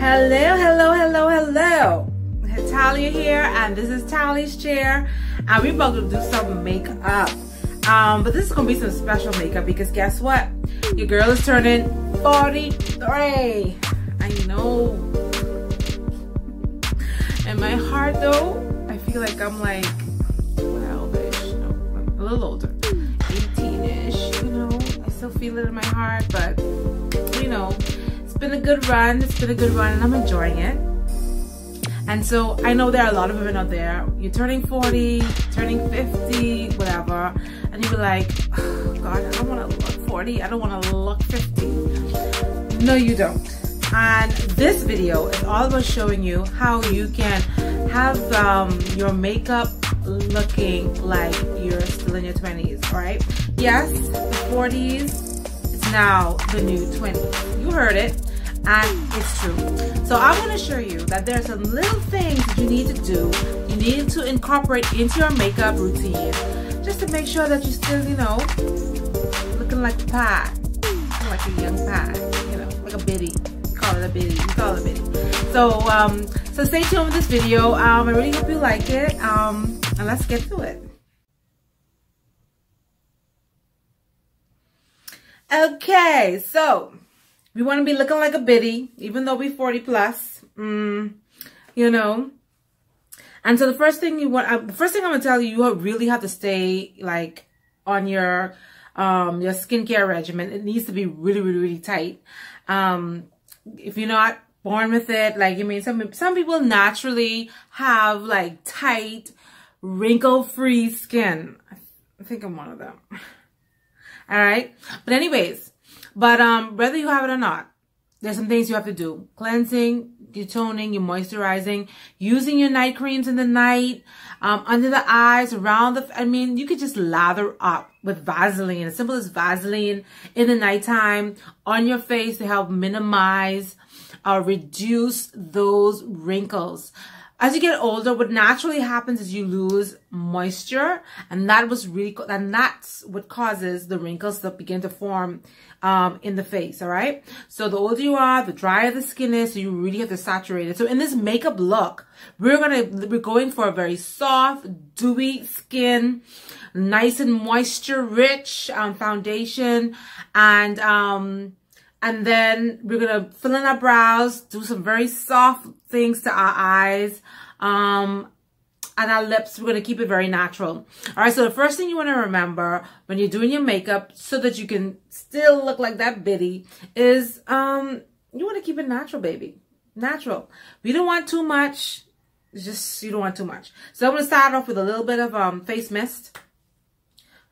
Hello, hello, hello, hello. Talia here, and this is Tali's chair, and we're about to do some makeup. But this is gonna be some special makeup because guess what? Your girl is turning 43. I know. In my heart, though, I feel like I'm like 12-ish, no, a little older, 18-ish. You know, I still feel it in my heart, but you know. It's been a good run. It's been a good run, and I'm enjoying it. And so I know there are a lot of women out there. You're turning 40, turning 50, whatever, and you're like, oh, God, I don't want to look 40. I don't want to look 50. No, you don't. And this video is all about showing you how you can have your makeup looking like you're still in your 20s. All right? Yes, the 40s is now the new 20s. You heard it. And it's true. So I'm going to show you that there are some little things that you need to do. You need to incorporate into your makeup routine just to make sure that you're still, you know, looking like a pie, like a young pie, you know, like a biddy. You call it a biddy. You call it a biddy. So stay tuned with this video. I really hope you like it. And let's get to it. Okay, so we want to be looking like a biddy, even though we're 40 plus, you know. And so the first thing I'm gonna tell you, you really have to stay like on your skincare regimen. It needs to be really, really, really tight. If you're not born with it, like, I mean, some people naturally have like tight, wrinkle-free skin. I think I'm one of them. All right, but anyways. But whether you have it or not, there's some things you have to do. Cleansing, your toning, your moisturizing, using your night creams in the night, under the eyes, around the, I mean, you could just lather up with Vaseline, as simple as Vaseline in the nighttime on your face to help minimize or reduce those wrinkles. As you get older, what naturally happens is you lose moisture, and that's what causes the wrinkles to begin to form in the face, all right? So the older you are, the drier the skin is, so you really have to saturate it. So in this makeup look, we're going for a very soft, dewy skin, nice and moisture-rich foundation, and then we're gonna fill in our brows, do some very soft things to our eyes, and our lips. We're gonna keep it very natural. All right, so the first thing you wanna remember when you're doing your makeup so that you can still look like that biddy is you wanna keep it natural, baby. Natural. We don't want too much. It's just, you don't want too much. So I'm gonna start off with a little bit of face mist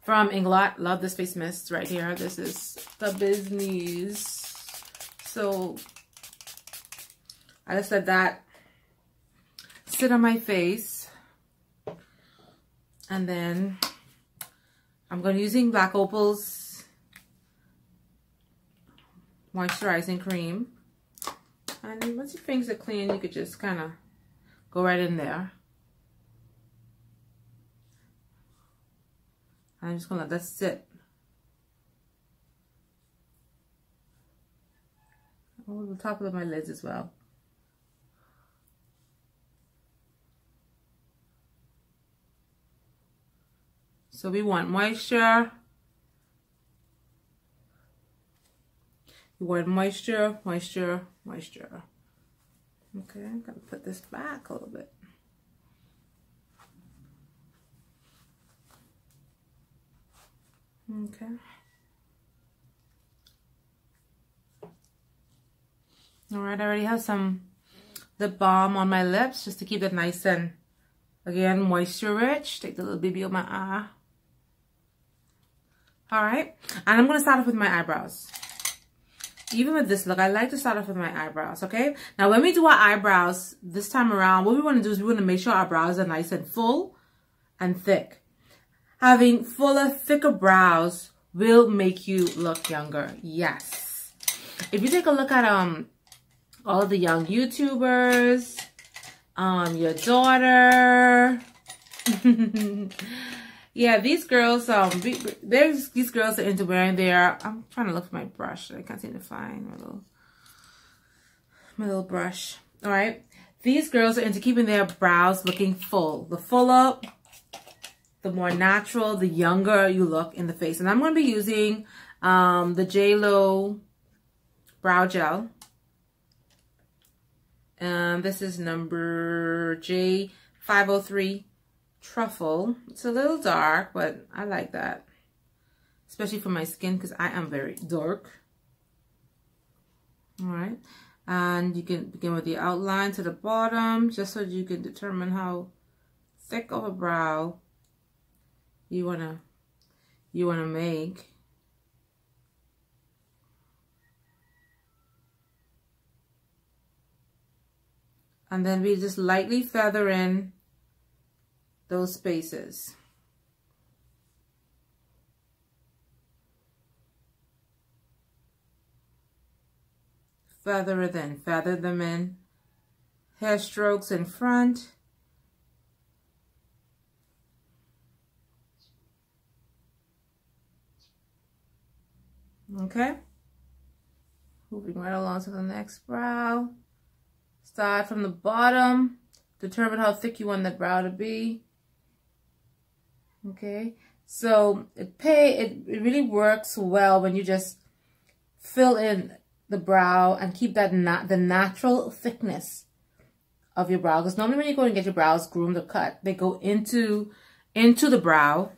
from Inglot. Love this face mist right here. This is the business. So I just let that sit on my face, and then I'm going to using Blk Opl's moisturizing cream. And once your fingers are clean, you could just kind of go right in there. I'm just going to let that sit. Over the top of my lids as well. So we want moisture. We want moisture, moisture, moisture. Okay, I'm going to put this back a little bit. Okay. All right, I already have some lip balm on my lips just to keep it nice and, again, moisture rich. Take the little baby on my eye. All right, and I'm going to start off with my eyebrows. Even with this look, I like to start off with my eyebrows, okay? Now, when we do our eyebrows this time around, what we want to do is we want to make sure our brows are nice and full and thick. Having fuller, thicker brows will make you look younger. Yes. If you take a look at all the young YouTubers, your daughter, yeah, these girls, these girls are into wearing their, I'm trying to look for my brush. I can't seem to find my little, my little brush. All right. These girls are into keeping their brows looking full. The fuller, the more natural, the younger you look in the face. And I'm going to be using the J.Lo Brow Gel. This is number J503 Truffle. It's a little dark, but I like that. Especially for my skin because I am very dark. All right. And you can begin with the outline to the bottom just so you can determine how thick of a brow you wanna make. And then we just lightly feather in those spaces. Feather it in, feather them in. Hair strokes in front. Okay. Moving right along to the next brow. Start from the bottom. Determine how thick you want that brow to be. Okay. So it really works well when you just fill in the brow and keep that the natural thickness of your brow, because normally when you go and get your brows groomed or cut, they go into the brow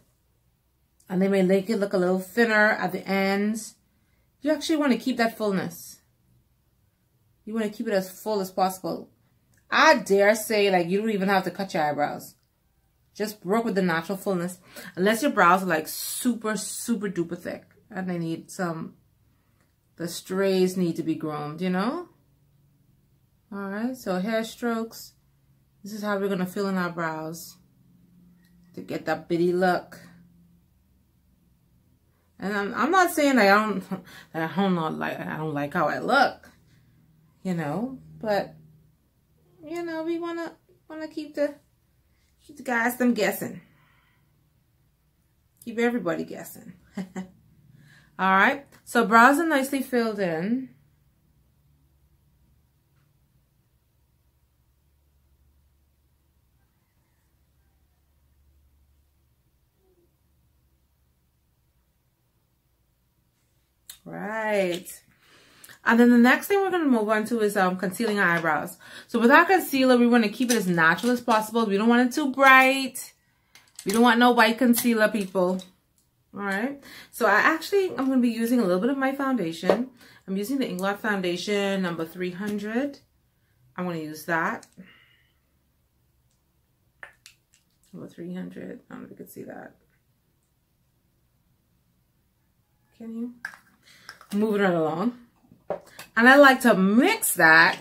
and they may make it look a little thinner at the ends. You actually want to keep that fullness. You want to keep it as full as possible. I dare say, like, you don't even have to cut your eyebrows. Just work with the natural fullness, unless your brows are like super duper thick and they need some. The strays need to be groomed, you know? All right, so hair strokes. This is how we're going to fill in our brows to get that bitty look. And I'm not saying I don't like how I look, you know, but you know, we wanna keep the guys them guessing. Keep everybody guessing. All right, so brows are nicely filled in. Right. And then the next thing we're going to move on to is concealing our eyebrows. So with our concealer, we want to keep it as natural as possible. We don't want it too bright. We don't want no white concealer, people. All right. So I'm going to be using a little bit of my foundation. I'm using the Inglot Foundation number 300. I'm going to use that. Number 300. I don't know if you can see that. Can you? Moving right along. And I like to mix that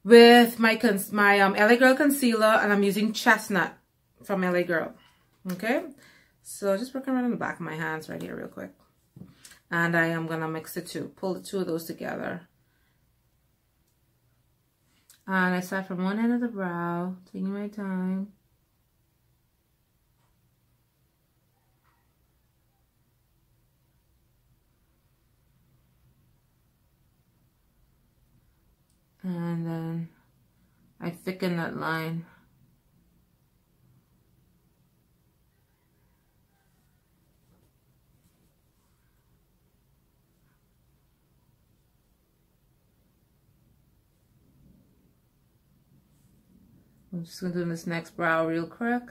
with my L.A.Girl concealer, and I'm using Chestnut from L.A.Girl. Okay, so just working around on the back of my hands right here real quick. And I am gonna mix the two, pull the two of those together. And I start from one end of the brow, taking my time. And then I thicken that line. I'm just going to do this next brow real quick.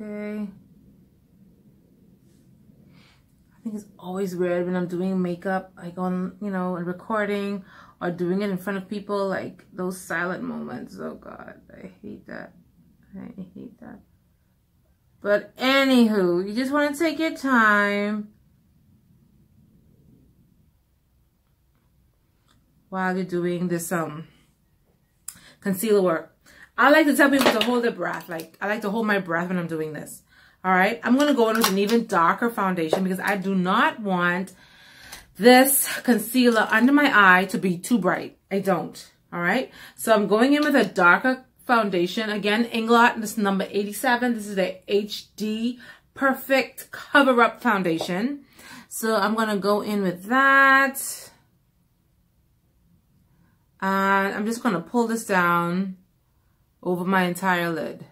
Okay. I think it's always weird when I'm doing makeup, like on, you know, and recording or doing it in front of people, like those silent moments. Oh God, I hate that. I hate that. But anywho, you just want to take your time while you're doing this concealer work. I like to tell people to hold their breath. Like, I like to hold my breath when I'm doing this. All right. I'm going to go in with an even darker foundation because I do not want this concealer under my eye to be too bright. I don't. All right. So I'm going in with a darker foundation. Again, Inglot, this is number 87. This is the HD Perfect Cover Up Foundation. So I'm going to go in with that. And I'm just going to pull this down over my entire lid.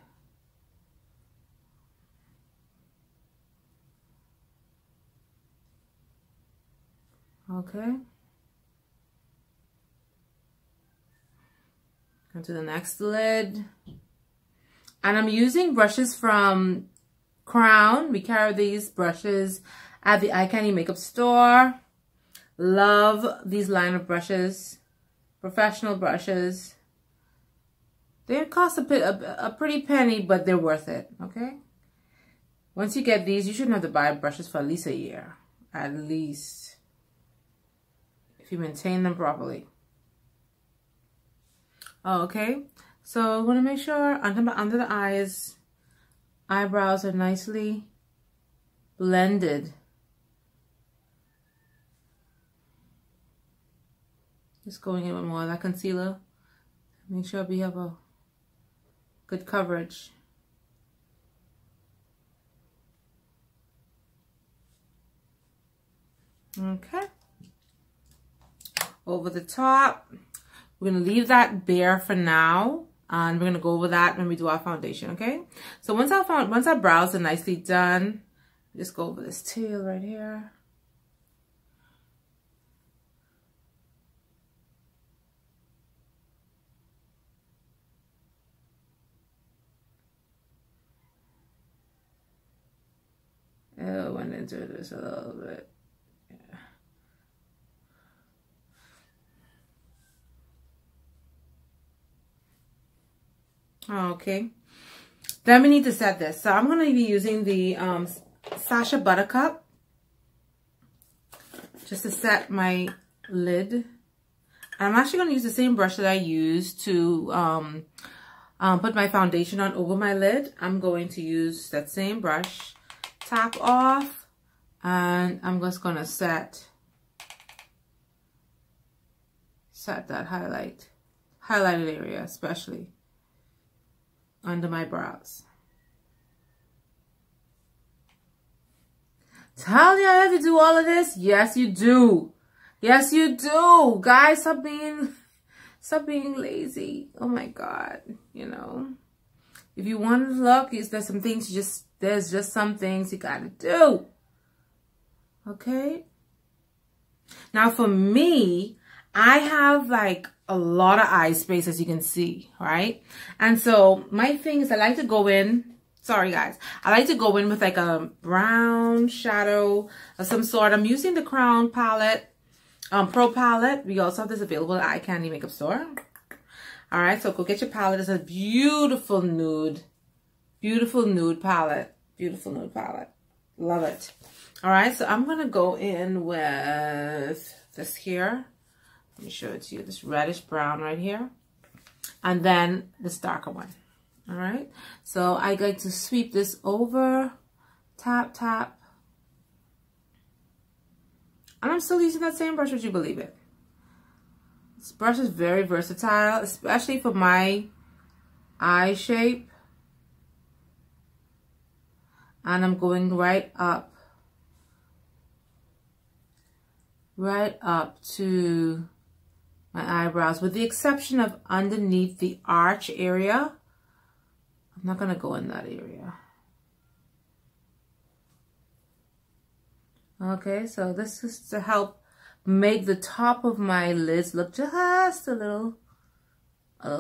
Okay. Go to the next lid. And I'm using brushes from Crown. We carry these brushes at the Eye Candy makeup store. Love these line of brushes. Professional brushes. They cost a pretty penny, but they're worth it, okay? Once you get these, you shouldn't have to buy brushes for at least a year. At least. If you maintain them properly. Oh, okay. So I want to make sure under the eyes, eyebrows are nicely blended. Just going in with more of that concealer. Make sure we have a good coverage. Okay. Over the top. We're going to leave that bare for now. And we're going to go over that when we do our foundation, okay? So once our brows are nicely done, just go over this tail right here. I went into this a little bit. Yeah. Okay. Then we need to set this. So I'm going to be using the Sacha Buttercup just to set my lid. And I'm actually going to use the same brush that I used to put my foundation on over my lid. I'm going to use that same brush. Tap off, and I'm just gonna set that highlighted area, especially under my brows. Tell you I have to do all of this? Yes, you do. Yes, you do. Guys, stop being lazy. Oh my God, you know. If you want to look, there's some things there's just some things you gotta do. Okay? Now for me, I have like a lot of eye space, as you can see, right? And so my thing is I like to go in, sorry guys, I like to go in with like a brown shadow of some sort. I'm using the Crown palette, Pro palette. We also have this available at Eye Candy makeup store. All right, so go get your palette. It's a beautiful nude palette. Beautiful nude palette. Love it. All right, so I'm going to go in with this here. Let me show it to you. This reddish brown right here. And then this darker one. All right, so I like to sweep this over. Tap, tap. And I'm still using that same brush, would you believe it? This brush is very versatile, especially for my eye shape. And I'm going right up to my eyebrows, with the exception of underneath the arch area. I'm not going to go in that area. Okay, so this is to help make the top of my lids look just a little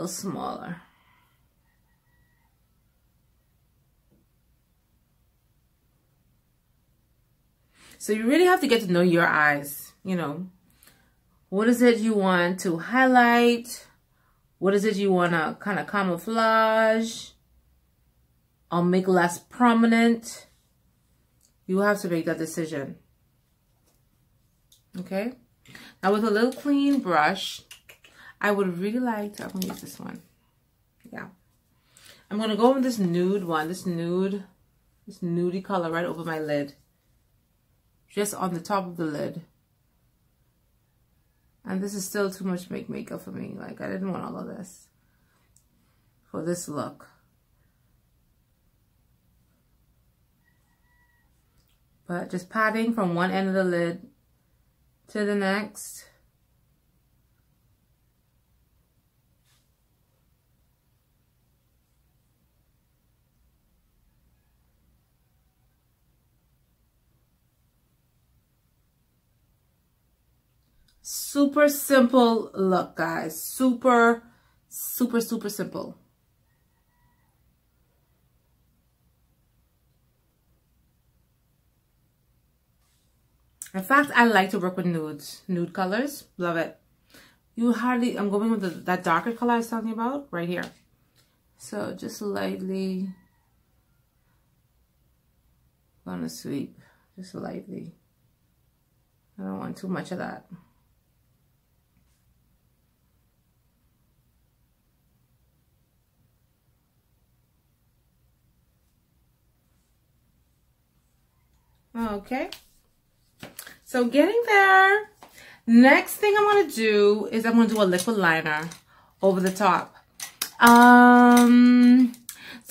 smaller. So you really have to get to know your eyes, you know. What is it you want to highlight? What is it you want to kind of camouflage or make less prominent? You have to make that decision. Okay, now with a little clean brush, I would really like to, I'm gonna use this one. Yeah, I'm gonna go with this nude one, this nudie color right over my lid, just on the top of the lid. And this is still too much makeup for me. Like, I didn't want all of this for this look. But just patting from one end of the lid to the next. Super simple look, guys. Super, super, super simple. In fact, I like to work with nudes, nude colors. Love it. You hardly, I'm going with that darker color I was talking about right here. So just lightly, gonna sweep, just lightly. I don't want too much of that. Okay. So getting there. Next thing I'm going to do is I'm going to do a liquid liner over the top. So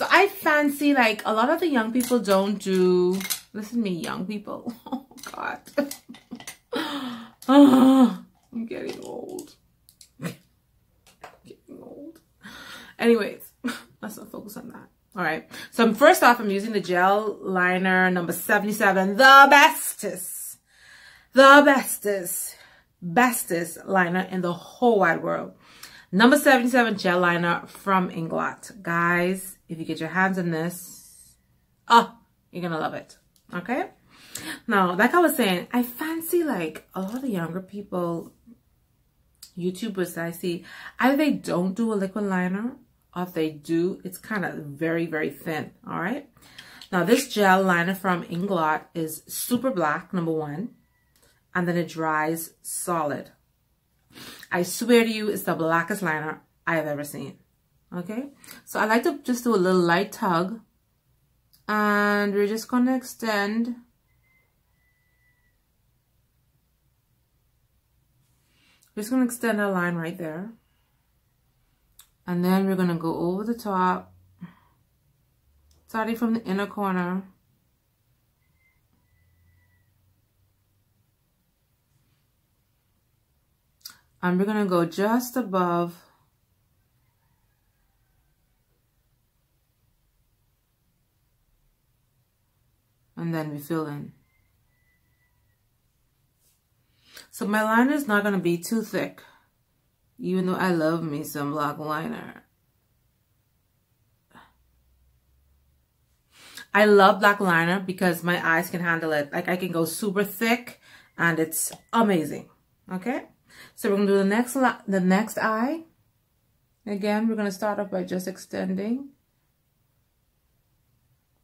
I fancy, like, a lot of the young people don't do, listen to me, young people. Oh, God. Oh, I'm getting old. Getting old. Anyways, let's not focus on that. All right. So first off, I'm using the gel liner number 77, the bestest liner in the whole wide world. Number 77 gel liner from Inglot. Guys, if you get your hands on this, oh, you're going to love it. Okay. Now, like I was saying, I fancy, like, a lot of the younger people, YouTubers that I see, either they don't do a liquid liner, or if they do, it's kind of very, very thin. All right. Now, this gel liner from Inglot is super black, number 1. And then it dries solid. I swear to you, it's the blackest liner I have ever seen. Okay. So I like to just do a little light tug. And we're just going to extend. We're just going to extend our line right there. And then we're going to go over the top, starting from the inner corner. And we're going to go just above and then we fill in. So my liner is not going to be too thick. Even though I love me some black liner. I love black liner because my eyes can handle it. Like, I can go super thick and it's amazing. Okay. So we're going to do the next eye. Again, we're going to start off by just extending.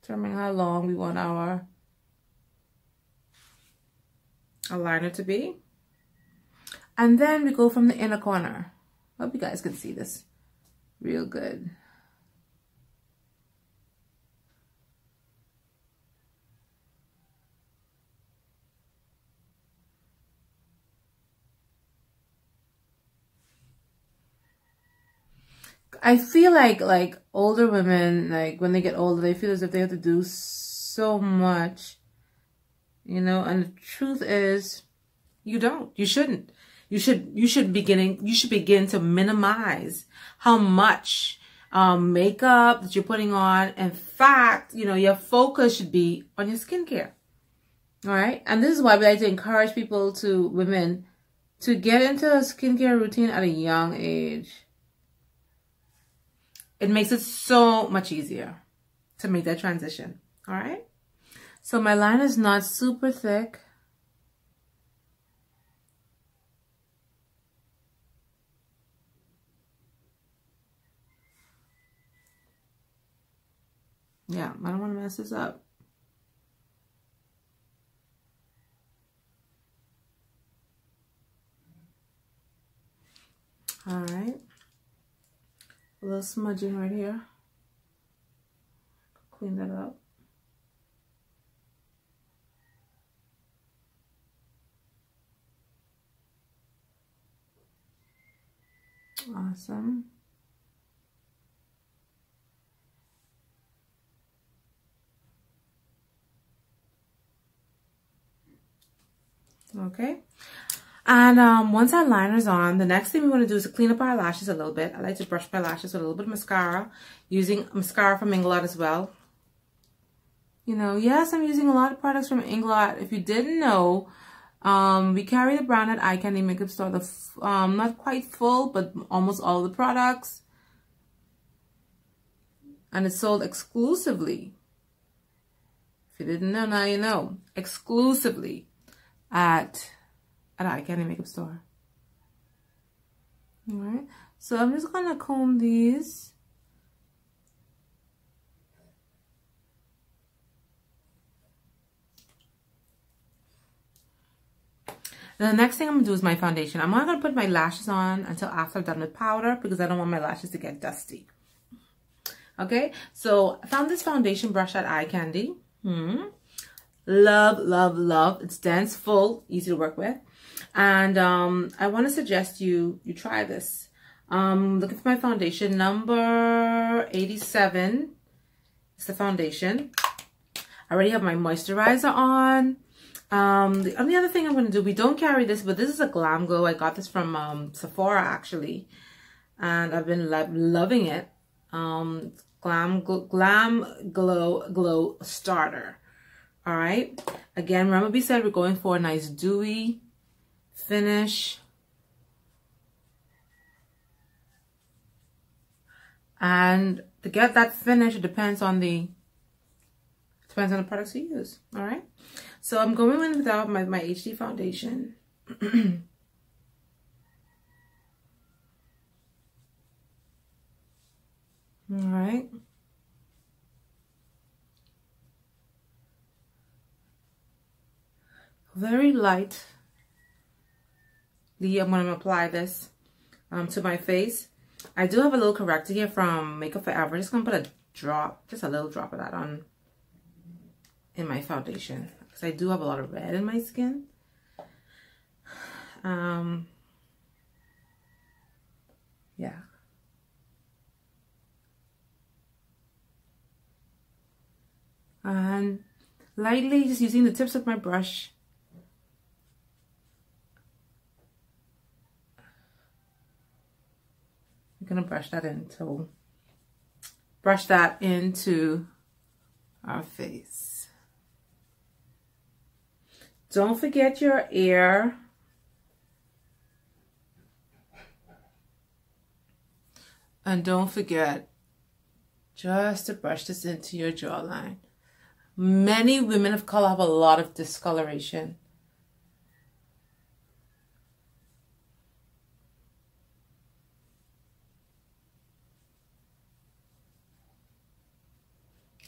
Determining how long we want our liner to be. And then we go from the inner corner. Hope you guys can see this real good. I feel like older women, like when they get older, they feel as if they have to do so much, you know, and the truth is you don't. You shouldn't. You should begin to minimize how much makeup that you're putting on. In fact, you know, your focus should be on your skincare. All right. And this is why we like to encourage women to get into a skincare routine at a young age. It makes it so much easier to make that transition. All right. So my line is not super thick. Yeah, I don't want to mess this up. All right. A little smudging right here. Clean that up. Awesome. Okay. And once our liner's on, the next thing we want to do is to clean up our lashes a little bit. I like to brush my lashes with a little bit of mascara, using mascara from Inglot as well. You know, yes, I'm using a lot of products from Inglot. If you didn't know, we carry the brand at Eye Candy Makeup Store. The not quite full, but almost all the products. And it's sold exclusively. If you didn't know, now you know. Exclusively at Eye Candy Makeup Store. Alright, so I'm just gonna comb these. The next thing I'm gonna do is my foundation. I'm not gonna put my lashes on until after I'm done with powder because I don't want my lashes to get dusty. Okay, so I found this foundation brush at Eye Candy. Love, love, love. It's dense, full, easy to work with. And I want to suggest you try this. Looking for my foundation, number 87. It's the foundation. I already have my moisturizer on. The only other thing I'm going to do, we don't carry this, but this is a Glamglow. I got this from Sephora actually, and I've been loving it. Glamglow Glowstarter. All right. Again, remember we said we're going for a nice dewy finish. And to get that finish, it depends on the products you use. All right. So I'm going in without my HD foundation. All right. Very lightly, I'm going to apply this to my face. I do have a little corrector here from Makeup Forever. Just going to put a drop, just a little drop of that on in my foundation because I do have a lot of red in my skin. Yeah. And lightly, just using the tips of my brush. I'm gonna brush that into our face. Don't forget your ear. And don't forget just to brush this into your jawline. Many women of color have a lot of discoloration.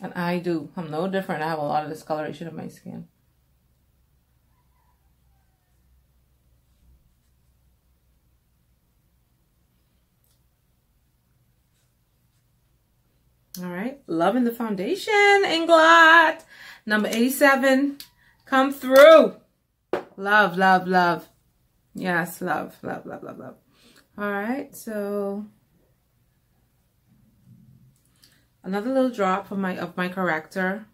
And I do. I'm no different. I have a lot of discoloration in my skin. All right. Loving the foundation, Inglot. Number 87. Come through. Love, love, love. Yes, love, love, love, love, love. All right. So another little drop of my corrector,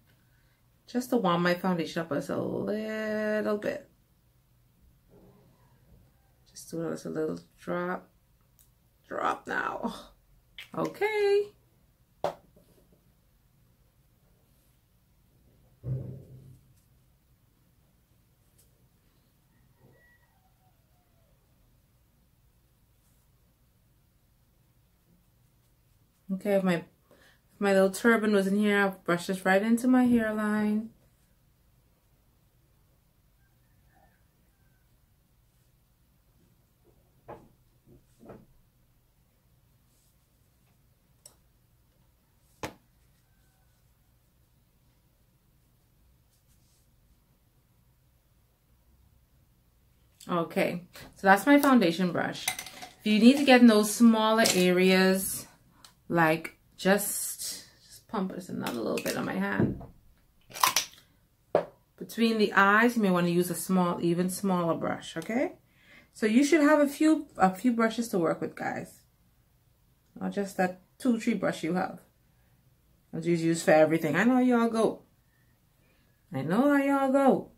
just to warm my foundation up just a little bit. Just do a little drop now. Okay. Okay, if my little turban was in here, I'll brush this right into my hairline. Okay, so that's my foundation brush. If you need to get in those smaller areas, like just pump this another little bit on my hand. Between the eyes, you may want to use a even smaller brush, okay? So you should have a few brushes to work with, guys. Not just that 2-3 brush you have. I'll just use for everything. I know how y'all go. I know how y'all go.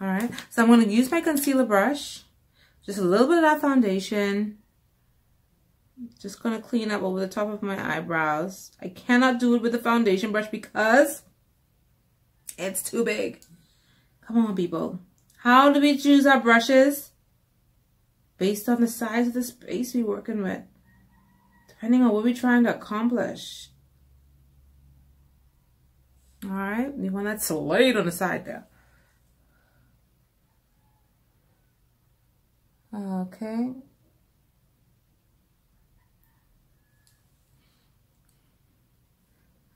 Alright, so I'm going to use my concealer brush. Just a little bit of that foundation. Just going to clean up over the top of my eyebrows. I cannot do it with the foundation brush because it's too big. Come on, people. How do we choose our brushes? Based on the size of the space we're working with. Depending on what we're trying to accomplish. Alright, we want that slate on the side there. Okay.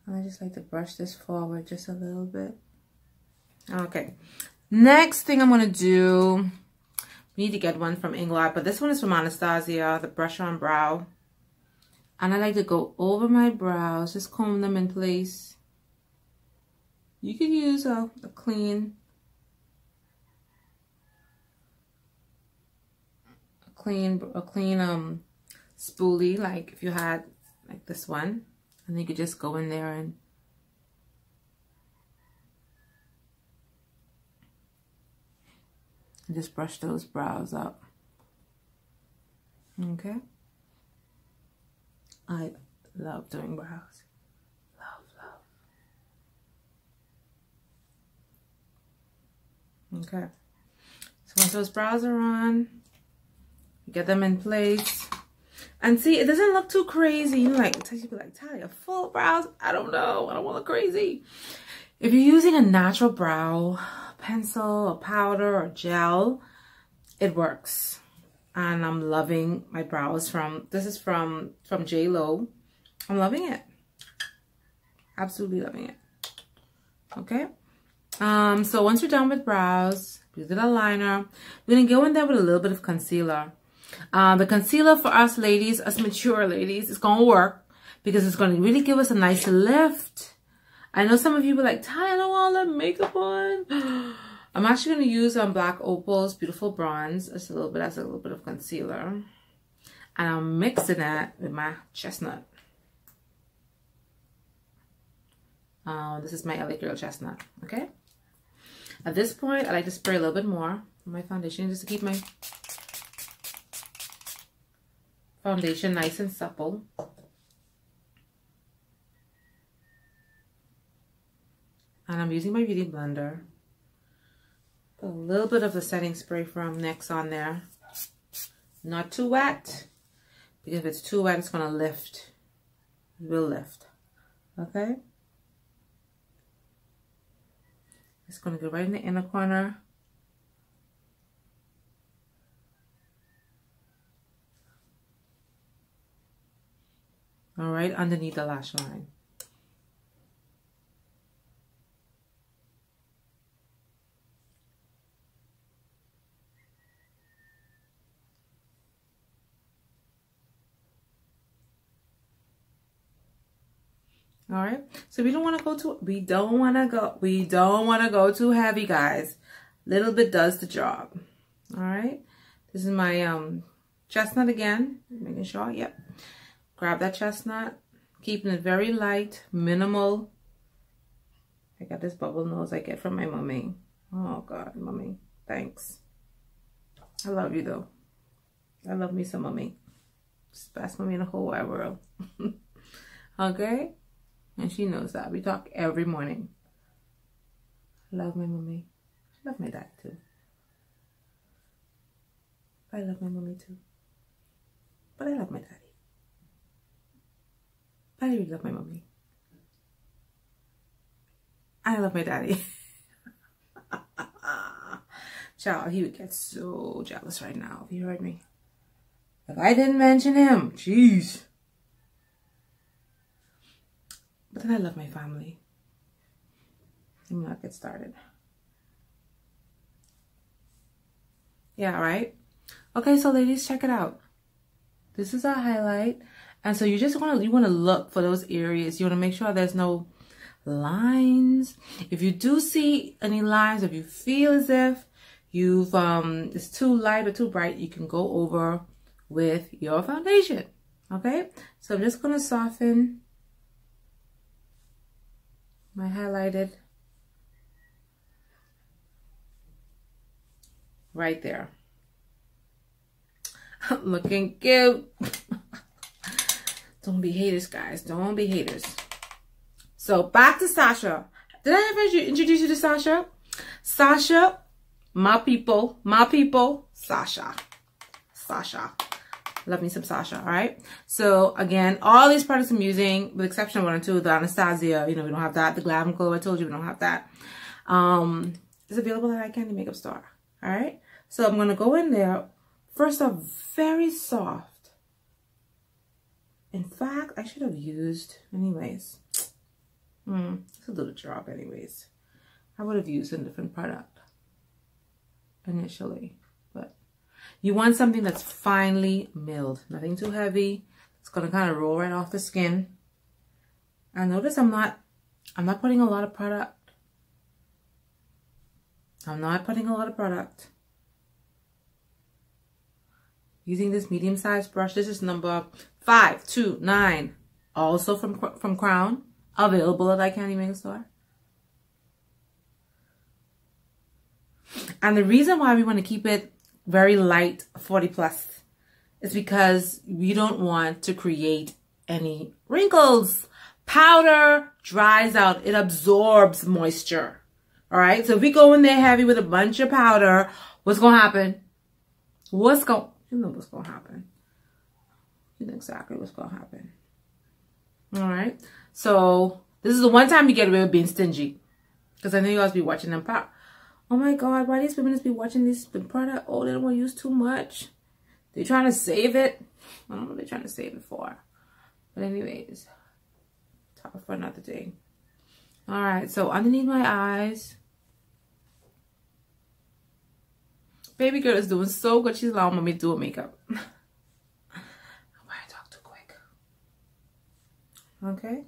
I just like to brush this forward just a little bit. Okay. Next thing I'm going to do, we need to get one from Inglot, but this one is from Anastasia, the brush on brow. And I like to go over my brows, just comb them in place. You could use a clean spoolie, like if you had like this one, and you could just go in there and just brush those brows up. Okay, I love doing brows. Love. Okay, so once those brows are on, get them in place. And see, it doesn't look too crazy. You know, like, you'd be like, Talia, full brows? I don't know. I don't want to look crazy. If you're using a natural brow pencil or powder or gel, it works. And I'm loving my brows from, this is from J.Lo. I'm loving it. Absolutely loving it. Okay. So once you're done with brows, we did a liner. We're going to go in there with a little bit of concealer. The concealer for us ladies, us mature ladies, is going to work because it's going to really give us a nice lift. I know some of you were like, Ty, I don't want all that makeup on. I'm actually going to use Blk Opl's Beautiful Bronze. Just a little bit, as a little bit of concealer. And I'm mixing that with my Chestnut. This is my L.A.Girl Chestnut, okay? At this point, I like to spray a little bit more on my foundation just to keep my foundation nice and supple. And I'm using my beauty blender. Put a little bit of the setting spray from NYX on there. Not too wet, because if it's too wet, it's going to lift. It will lift. Okay? It's going to go right in the inner corner. All right, underneath the lash line. All right, so we don't want to go too heavy, guys. Little bit does the job. All right, this is my chestnut again, making sure. Yep, grab that chestnut, keeping it very light, minimal. I got this bubble nose I get from my mommy. Oh God, mommy, thanks. I love you though. I love me some mommy. Just best mommy in the whole wide world. Okay. And she knows that. We talk every morning. I love my mommy. I love my dad too. I love my mommy too. But I love my daddy. I really love my mommy. I love my daddy. Child, he would get so jealous right now if you heard me. If I didn't mention him, jeez. But then I love my family. Let me not get started. Yeah, right? Okay, so ladies, check it out. This is our highlight. And so you just want to look for those areas. You want to make sure there's no lines. If you do see any lines, if you feel as if you've it's too light or too bright, you can go over with your foundation. Okay, so I'm just gonna soften my highlighted right there. Looking cute. Don't be haters, guys. Don't be haters. So back to Sacha. Did I ever introduce you to Sacha? Sacha, my people, Sacha. Sacha. Love me some Sacha, all right? So again, all these products I'm using, with the exception of one or two, the Anastasia, you know, we don't have that. The Glamglow, I told you we don't have that. It's available at iCandy Makeup Store, all right? So I'm gonna go in there. First off, very soft. In fact, I should have used, anyways. It's a little drop anyways. I would have used a different product initially, but you want something that's finely milled, nothing too heavy. It's gonna kind of roll right off the skin. And notice I'm not putting a lot of product. I'm not putting a lot of product. Using this medium-sized brush. This is number 529, also from Crown, available at iCandy Makeup Store. And the reason why we want to keep it very light, 40 plus, is because we don't want to create any wrinkles. Powder dries out, it absorbs moisture. All right, so if we go in there heavy with a bunch of powder, what's gonna happen? You know what's gonna happen. You know exactly what's gonna happen. All right, so this is the one time you get away with being stingy, because I know you guys be watching them pop. Oh my God, why these women be watching this product? Oh, they don't want to use too much. They're trying to save it. I don't know what they're trying to save it for. But anyways, topic for another day. All right, so underneath my eyes, baby girl is doing so good. She's allowing me to do her makeup. Why I talk too quick? Okay.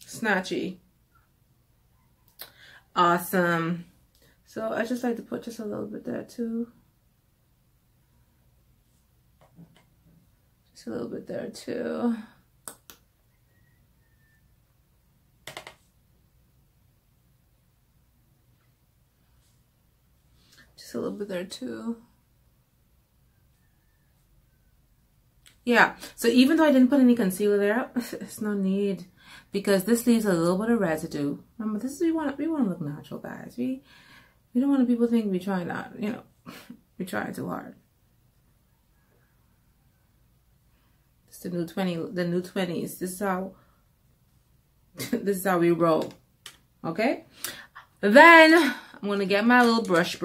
Snatchy. Awesome. So I just like to put just a little bit there too. Just a little bit there too. Just a little bit there too. Yeah, so even though I didn't put any concealer there, there's no need, because this leaves a little bit of residue. Remember, this is we want to look natural, guys. We don't want people think we trying not, you know, we trying too hard. It's the new 20s. This is how we roll. Okay. Then I'm gonna get my little brush.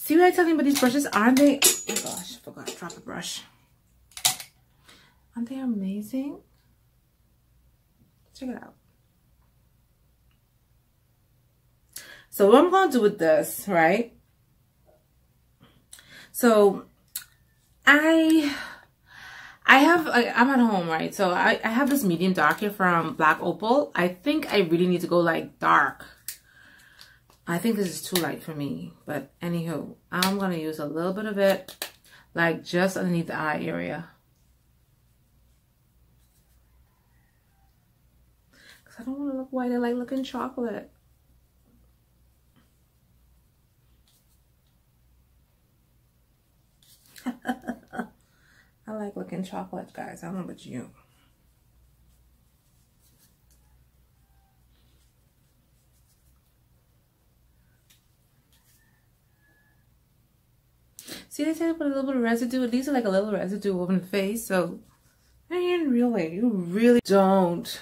See what I tell you about these brushes? Aren't they? Oh my gosh, I forgot to drop a brush. Aren't they amazing? Check it out. So what I'm gonna do with this, right? So I'm at home, right? So I have this medium dark here from Blk Opl. I think I really need to go like dark. I think this is too light for me, but anywho, I'm gonna use a little bit of it, like just underneath the eye area. Cause I don't wanna look white, I like looking chocolate. I like looking chocolate, guys. I don't know about you. See, they said put a little bit of residue. It leaves like a little residue over the face. So, man, really, you really don't.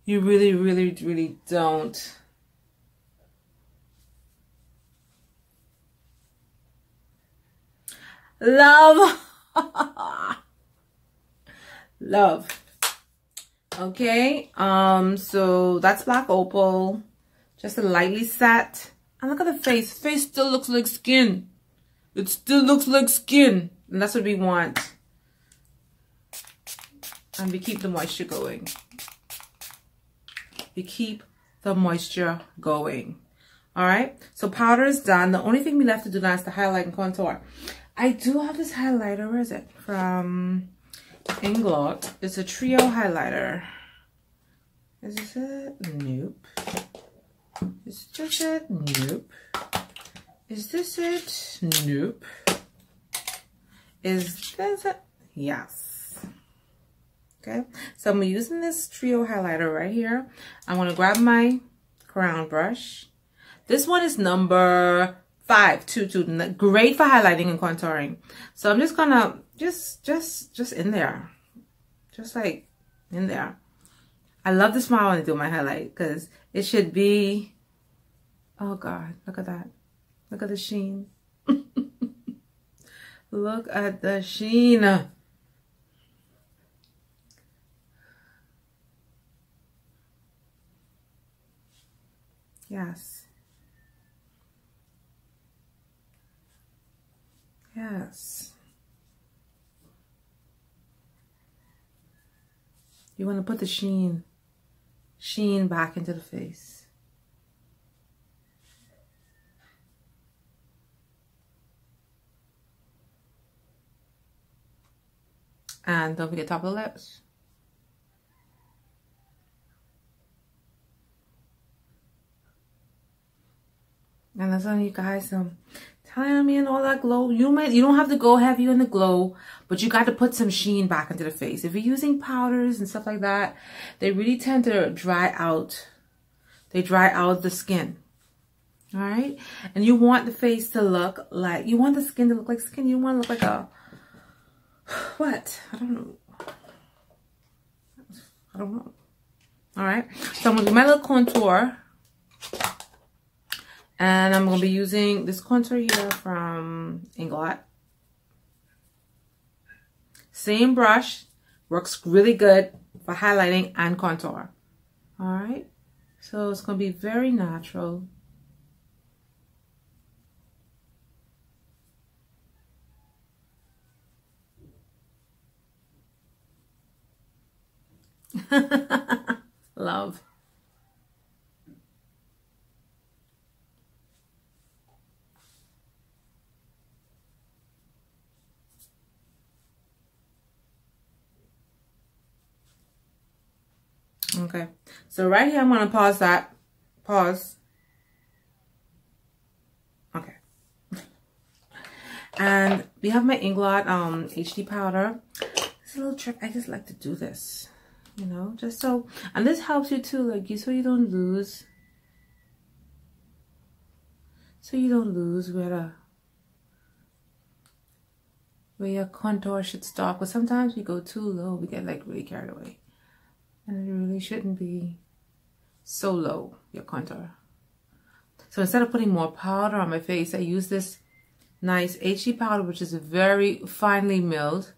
You really don't. Love. Love. Okay. So that's Blk Opl. Just a lightly set. And look at the face. Face still looks like skin. It still looks like skin. And that's what we want. And we keep the moisture going. We keep the moisture going. Alright, so powder is done. The only thing we left to do now is to highlight and contour. I do have this highlighter. Where is it? From Inglot. It's a trio highlighter. Is this it? Nope. Is this it? Nope. Is this it? Nope. Is this it? Yes. Okay, so I'm using this trio highlighter right here. I'm going to grab my crown brush. This one is number 522. Great for highlighting and contouring. So I'm just gonna just in there, just like in there. I love the smile when I do my highlight because it should be. Oh God, look at that! Look at the sheen. Look at the sheen. Yes. Yes. You want to put the sheen back into the face. And don't forget top of the lips. And that's on you guys. Telling me and all that glow. You don't have to go heavy on the glow, but you got to put some sheen back into the face. If you're using powders and stuff like that, they really tend to dry out. They dry out the skin. All right, and you want the face to look like, you want the skin to look like skin. You want to look like a what? I don't know. All right, so I'm gonna do my little contour. And I'm going to be using this contour here from Inglot. Same brush. Works really good for highlighting and contour. Alright. So it's going to be very natural. Love. Okay, so right here I'm going to pause that. Pause. Okay. And we have my Inglot HD powder. It's a little trick. I just like to do this, you know, just so, and this helps you too, like so you don't lose. So you don't lose where your contour should stop. Because sometimes we go too low, we get like really carried away. And it really shouldn't be so low, your contour. So instead of putting more powder on my face, I use this nice HD powder, which is very finely milled.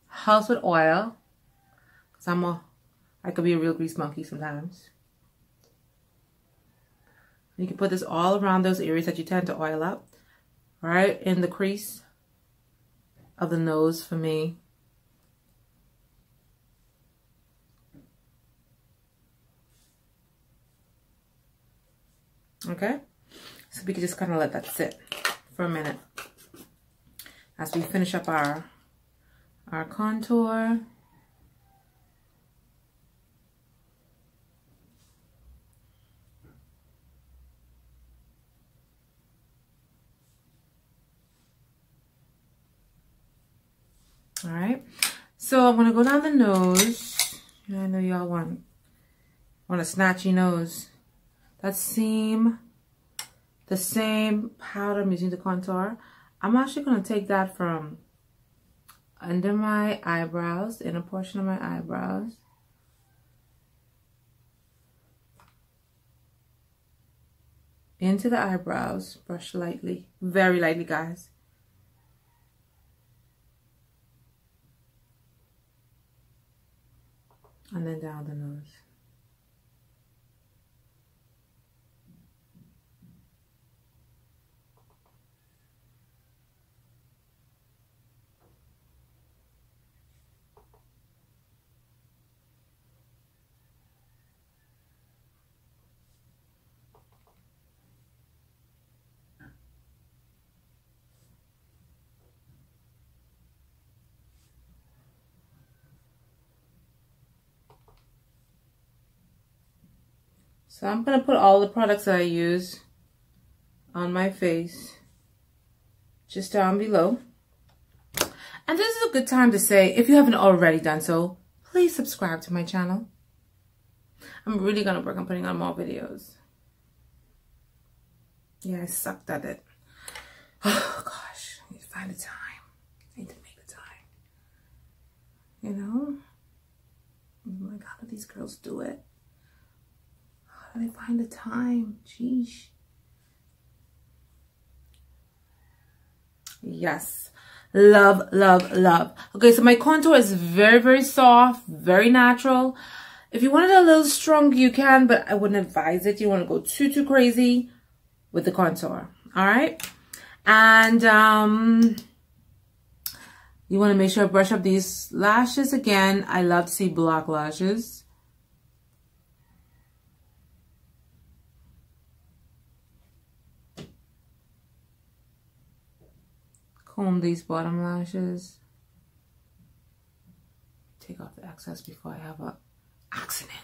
Helps with oil. Because I could be a real grease monkey sometimes. You can put this all around those areas that you tend to oil up. Right in the crease of the nose for me. Okay, so we can just kind of let that sit for a minute as we finish up our contour. All right, so I'm gonna go down the nose. I know y'all want a snatchy nose. That the same powder I'm using to contour. I'm actually going to take that from under my eyebrows, the inner portion of my eyebrows. Into the eyebrows, brush lightly, very lightly, guys. And then down the nose. So I'm going to put all the products that I use on my face just down below. And this is a good time to say, if you haven't already done so, please subscribe to my channel. I'm really going to work on putting on more videos. Yeah, I sucked at it. Oh gosh, I need to find the time. I need to make the time. You know? I'm like, how do these girls do it? How do they find the time? Jeez. Yes. Love, love, love. Okay, so my contour is very, very soft, very natural. If you want it a little stronger, you can, but I wouldn't advise it. You want to go too crazy with the contour. All right. And you want to make sure I brush up these lashes again. I love to see black lashes. Comb these bottom lashes. Take off the excess before I have an accident.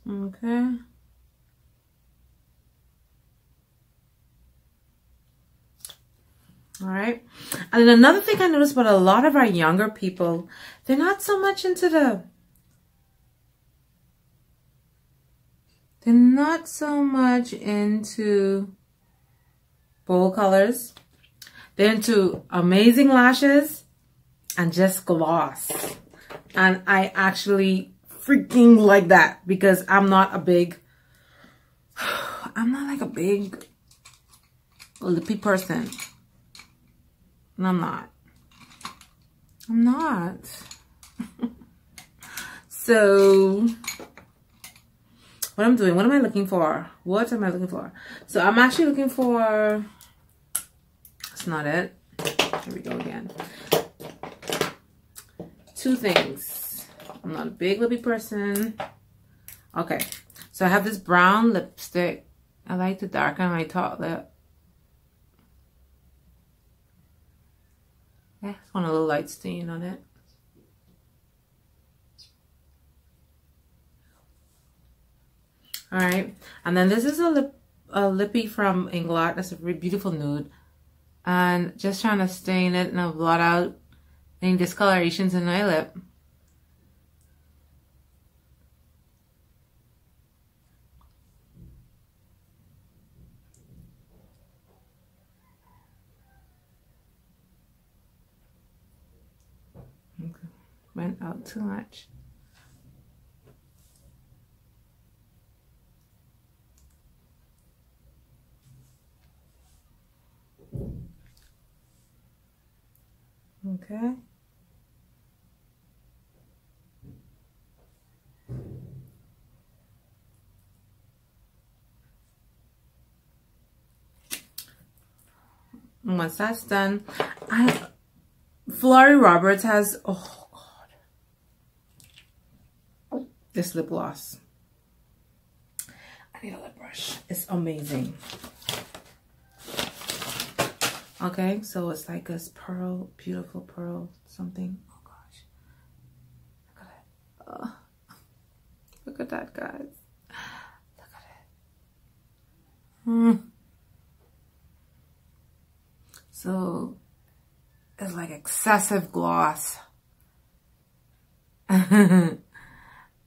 Okay. All right. And then another thing I noticed about a lot of our younger people, they're not so much into bold colors. They're into amazing lashes and just gloss. And I actually freaking like that because I'm not like a big lippy person. And I'm not. So what I'm doing, what am I looking for? What am I looking for? So I'm actually looking for, that's not it. Here we go again. Two things. I'm not a big lippy person. Okay. So I have this brown lipstick. I like to darken my top lip. I just want a little light stain on it. All right, and then this is a lippy from Inglot. That's a really beautiful nude, and just trying to stain it and I'll blot out any discolorations in my lip. Okay. Went out too much. Okay. And once that's done, Flori Roberts has, oh God, this lip gloss. I need a lip brush. It's amazing. Okay, so it's like this pearl, beautiful pearl something. Oh gosh. Look at it. Oh, look at that, guys. Look at it. So it's like excessive gloss. I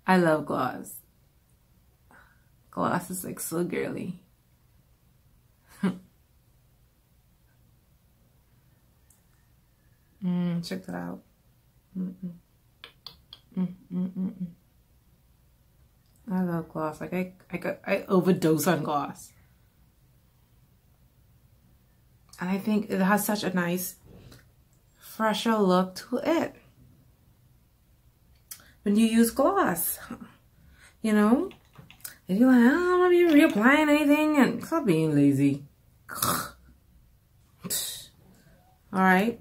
love gloss. Gloss is like so girly. Check that out. I love gloss. Like I overdose on gloss. And I think it has such a nice, fresher look to it. When you use gloss, you know? And you're like, I don't want to be reapplying anything and stop being lazy. Alright.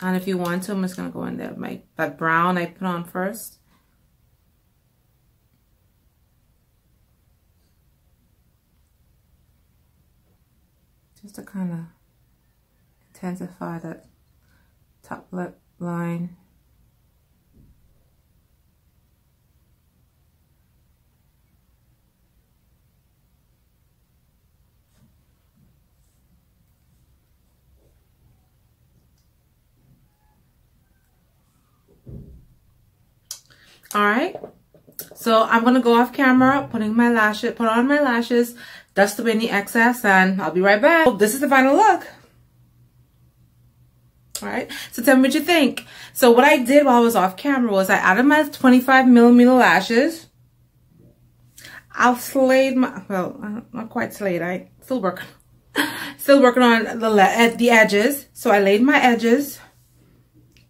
And if you want to, I'm just going to go in there. That brown I put on first. just to kind of intensify that top lip line. All right, so I'm gonna go off camera, put on my lashes, dust away any excess, and I'll be right back. This is the final look. All right, so tell me what you think. So what I did while I was off camera was I added my 25mm lashes. I'll slayed my, well, not quite slayed, I still working on the edges. So I laid my edges,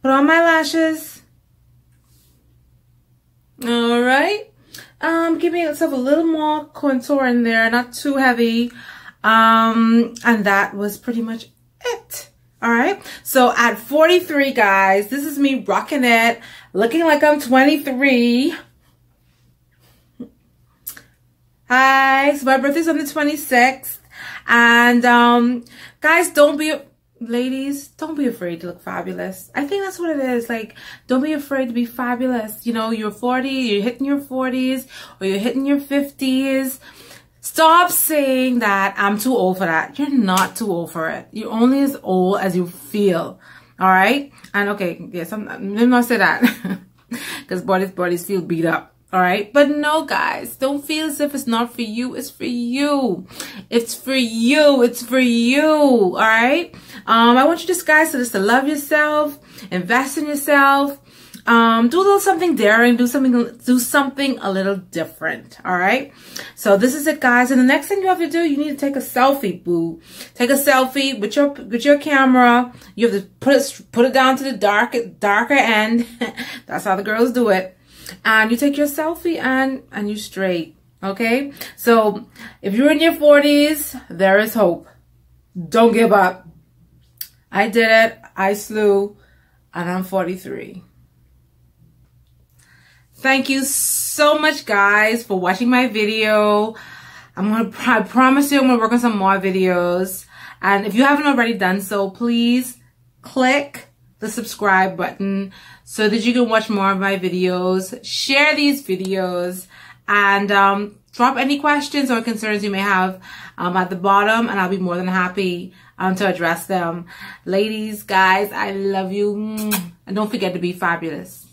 put on my lashes. All right, giving yourself a little more contour in there, not too heavy, and that was pretty much it. All right, so at 43, guys, this is me rocking it, looking like I'm 23. Hi, so my birthday's on the 26th, and guys, ladies, don't be afraid to look fabulous. I think that's what it is. Like, don't be afraid to be fabulous. You know, you're 40, you're hitting your 40s, or you're hitting your 50s. Stop saying that I'm too old for that. You're not too old for it. You're only as old as you feel. All right? And okay, yes, let me not say that. Because bodies feel beat up. All right, but no, guys, don't feel as if it's not for you. It's for you. It's for you. It's for you. All right. I want you guys to love yourself, invest in yourself, do a little something daring, do something a little different. All right. So this is it, guys. And the next thing you have to do, you need to take a selfie, boo. Take a selfie with your camera. You have to put it down to the darker end. That's how the girls do it. And you take your selfie and you straight. Okay. So if you're in your 40s, there is hope. Don't give up. I did it. I slew, and I'm 43. Thank you so much, guys, for watching my video. I promise you I'm gonna work on some more videos. And if you haven't already done so, please click the subscribe button so that you can watch more of my videos. Share these videos, and drop any questions or concerns you may have at the bottom, and I'll be more than happy to address them. Ladies, guys, I love you, and don't forget to be fabulous.